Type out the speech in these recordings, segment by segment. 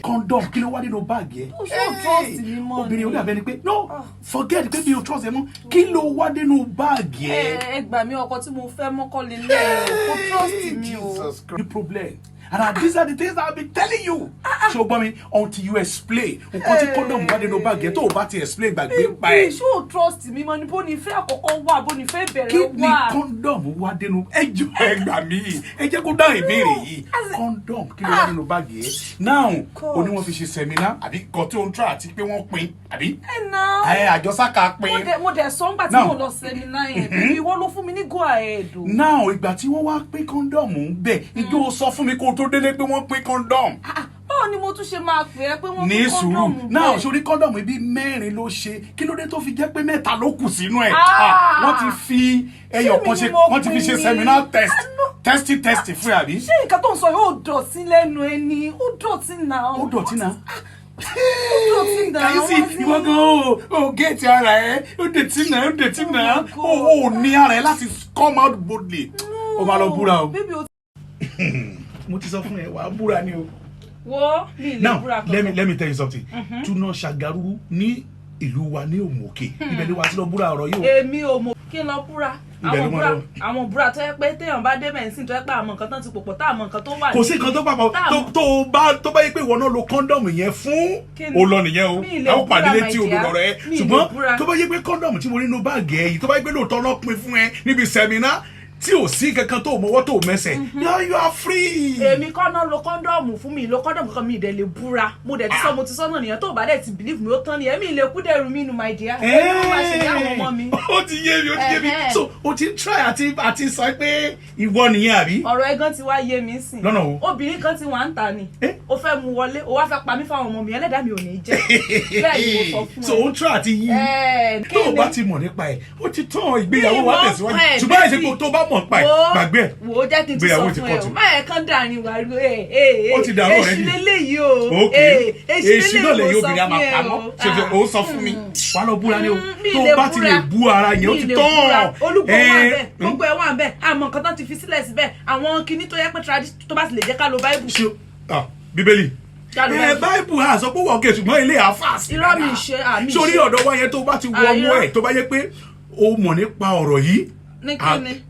condom kí ló wá nínú báàgì ẹ. ó ṣó trust mi mọ́ ni. obìnrin ó dàbẹ́ ni pé no forget pé mi ò trust ẹ mọ́ kí ló wá nínú báàgì ẹ. ẹ gbà mí ọkọ tí mo fẹ́ mọ́kọ́ lélẹ̀ kó trust mi o. The problem. And these are the things I've been telling you. So, Bami, until you explain, you continue condom why they no bag get over to explain back. Show trust me, money boni fair koko wa boni fair bere wa. Keep the condom why they no ejo egba mi. Eje ko down ìbéèrè yìí. Condom kí ló wà nínú bag yìí. Now, oni wọ́n fi ṣe seminar àbí ko tí on try àti pé wọ́n pín, àbí? Now. Àjọsaka pín. Mo de so ngba tí mo lọ seminar yẹn. Bí wọ́n ló fún mi ní go ahead o. Now, ìgbà tí wọ́n wá pín condom ńbẹ̀, ìjọ sọ fún mi kó tó délé pé wọ́n pín condom. Báwo ni mo tún ṣe máa pè é pé wọ́n pín condom. Ní sùúrù náà sórí condom ibi mẹ́rin ló ṣe kí ló dé tó fi jẹ́ pé mẹ́ta ló kù sínú ẹ̀. Wọ́n ti fi ẹyọ kan ṣe wọ́n ti fi ṣe seminar test fún àbí. Ṣé nǹkan tó ń sọ yóò dọ̀tí lẹ́nu ẹni ó dọ̀tí náà. Ó dọ̀tí náà. Kàyí sí ìwọ gan o géètì ara ẹ ó dẹ̀tí náà ó ní ara ẹ láti come out boldly. Ó máa lọ búra o. Mo ti sọ fún ẹ wàá búra ni o. Wo mi lè búra kan. Now let me tell you something. Tuna Ṣàgàrú ní ìlú wa ní Òmùòkè. Ibẹ̀ ni wàá ti lọ búra ọ̀rọ̀ yìí o. Èmi ò mọ̀ kí n lọ búra. Àwọn búra tó yẹ pé téèyàn bá dé mẹ́sìn tó yẹ pé àmọ́ nǹkan tán ti pòpọ̀ tá àmọ́ nǹkan tó wà. Kò sí nǹkan tó papọ̀ tó bá yẹ pé ìwọ náà lo kọ́ńdọ̀mù yẹn fún olọ nìyẹn o. Àwọn pàdé létí olùrọ̀ rẹ. Ṣùgbọ́n tó bá yẹ pé kọ́ńdọ̀mù tí mo rí nínú báàgì ẹ̀ yìí tó bá yẹ pé lóòótọ́ náà pín fún ẹ níbi sẹ́mínà tí ò sí kankan tó mọ́wọ́ tó mẹ́sẹ̀. Now you are free. Èmi kọ́ náà lo kọ́ńdọ̀mù fún mi lo kọ́ńdọ̀mù kankan mi ìdẹ̀ lè búra mo dẹ̀ ti sọ mo ti sọ náà nìyẹn tó bá dẹ̀ ti believe mi ó tán nìyẹn mi lè kú dẹ̀rù mi nù my dear. Èmi ló máa ṣe ní àwọn ọmọ mi. Ó ti yé mi so o ti try àti sọ pé ìwọ nìyẹn àbí. Ọ̀rọ̀ ẹ̀gán ti wá yé mi sìn. Lọ́nà o. Obìnrin kan ti wà ń ta ni. Ó fẹ́ mu wọlé ó wá fẹ́ pa mí fáwọn ọmọ mi ẹlẹ́dàá mi ò ní jẹ́. Bẹ́ẹ̀ ni mo sọ fún ẹ. So o try àti yí. Tó o bá ti mọ̀ nípa ẹ̀ ó ti tán ìgbéyàwó wa tẹ̀síwájú ṣùgbọ́n àìsèpò tó bá mọ̀ nípa ẹ̀ wo jẹ́ kí n ti sọ fún ẹ o máa kan dàrin wà rí ó ti dàrú ọ̀rẹ́dì èsì lélẹ́yìí o èsì náà lè yí obìnrin àmà pamọ́ ṣèṣe ó sọ fún mi wà lọ búra ni o tó bá ti lè bú ara yẹn ó ti tán olùkọ́ wà bẹ́ẹ̀ gbogbo ẹ̀ wà bẹ́ẹ̀ àmọ́ nǹkan tó ti fi sílẹ̀ síbẹ̀ àwọn kinní tó yẹ pé tó bá ti lè jẹ́ ká lo báíbù. Bíbélì báíbù ha sọ pé wọ́n kè ṣùgbọ́n ilé àfàs irọ́ mi ṣe àmì ṣe sórí ọ̀dọ̀ wa yẹn tó bá ti wọ ọmọ ẹ̀ tó bá yẹ pé o mọ̀ nípa ọ̀rọ̀ yìí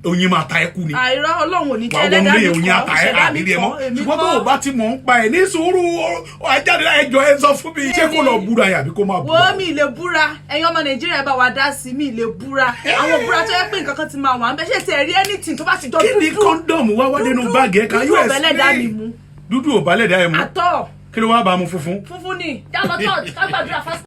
oyin máa ta ẹkú ni àìrọ́ Ọlọ́run ò ní jẹ́ ẹlẹ́dàá mi kọ́ ṣẹ̀dá mi kọ́ ṣùgbọ́n tó o bá ti mọ̀ ń pa ẹ̀ ní sùúrù ajáde ẹjọ́ ẹ sọ fún mi ṣé kó lọ búra yà àbí kó má búra. wo mi lè búra ẹ̀yin ọmọ Nàìjíríà bá wa dá sí mi lè búra àwọn búra tó yẹ pé nǹkan kan ti máa wà ń bẹ ṣé ti ẹ̀rí anything tó bá ti jọ dúdú. kí ni kọ́ńdọ̀mù wá nínú báàgì ẹ̀ kan yóò explain dúdú ò bá lẹ́dàá ẹ̀ mú àtọ̀ kí ló wá bá mu funfun. funfun ni jálọ church ká gbàdúrà fásitì.